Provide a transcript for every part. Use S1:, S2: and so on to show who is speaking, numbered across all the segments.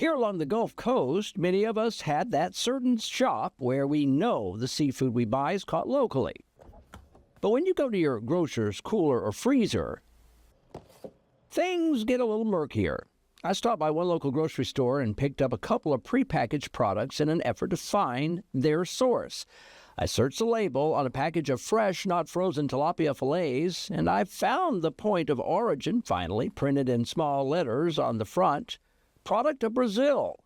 S1: Here along the Gulf Coast, many of us had that certain shop where we know the seafood we buy is caught locally. But when you go to your grocer's cooler or freezer, things get a little murkier. I stopped by one local grocery store and picked up a couple of prepackaged products in an effort to find their source. I searched the label on a package of fresh, not frozen tilapia fillets, and I found the point of origin, finally, printed in small letters on the front. Product of Brazil.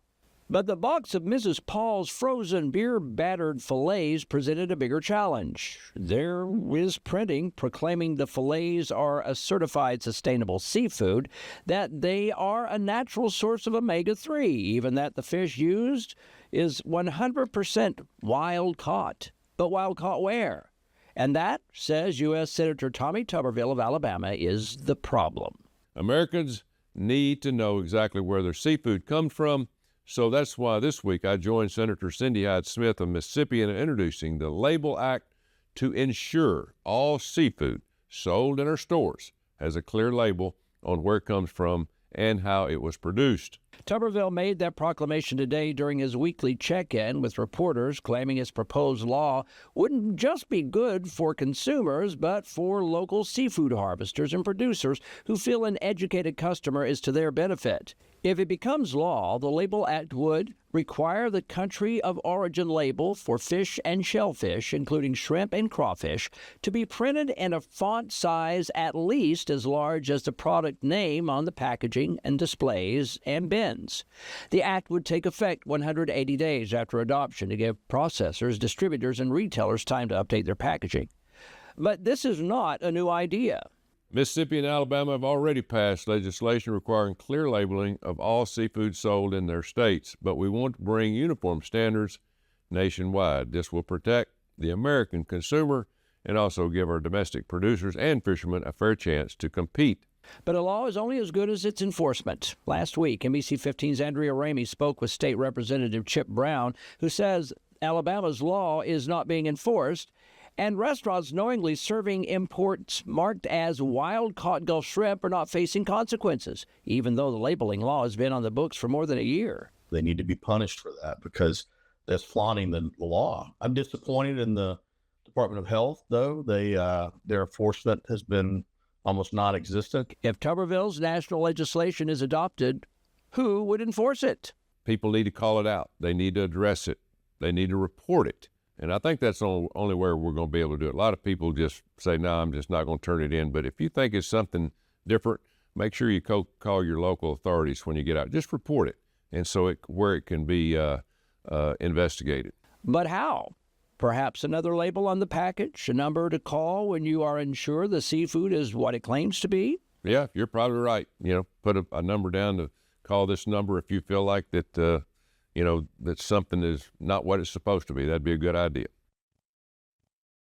S1: But the box of Mrs. Paul's frozen beer-battered fillets presented a bigger challenge. There is printing proclaiming the fillets are a certified sustainable seafood, that they are a natural source of omega-3, even that the fish used is 100% wild caught. But wild caught where? And that, says U.S. Senator Tommy Tuberville of Alabama, is the problem.
S2: Americans need to know exactly where their seafood comes from, so that's why this week I joined Senator Cindy Hyde-Smith of Mississippi in introducing the Label Act to ensure all seafood sold in our stores has a clear label on where it comes from and how it was produced.
S1: Tuberville made that proclamation today during his weekly check-in with reporters, claiming his proposed law wouldn't just be good for consumers, but for local seafood harvesters and producers who feel an educated customer is to their benefit. If it becomes law, the Label Act would require the country of origin label for fish and shellfish, including shrimp and crawfish, to be printed in a font size at least as large as the product name on the packaging and displays and bins. The act would take effect 180 days after adoption to give processors, distributors, and retailers time to update their packaging. But this is not a new idea.
S2: Mississippi and Alabama have already passed legislation requiring clear labeling of all seafood sold in their states, but we want to bring uniform standards nationwide. This will protect the American consumer and also give our domestic producers and fishermen a fair chance to compete.
S1: But a law is only as good as its enforcement. Last week, NBC 15's Andrea Ramey spoke with State Representative Chip Brown, who says Alabama's law is not being enforced, and restaurants knowingly serving imports marked as wild-caught Gulf shrimp are not facing consequences, even though the labeling law has been on the books for more than a year.
S3: They need to be punished for that because that's flaunting the law. I'm disappointed in the Department of Health, though. Their enforcement has been almost non-existent.
S1: If Tuberville's national legislation is adopted, who would enforce it?
S2: People need to call it out. They need to address it. They need to report it. And I think that's the only way we're going to be able to do it. A lot of people just say, no, I'm just not going to turn it in. But if you think it's something different, make sure you call your local authorities when you get out. Just report it, and so where it can be investigated.
S1: But how? Perhaps another label on the package, a number to call when you are unsure the seafood is what it claims to be?
S2: Yeah, you're probably right. Put a number down to call this number if you feel like that, that something is not what it's supposed to be. That'd be a good idea.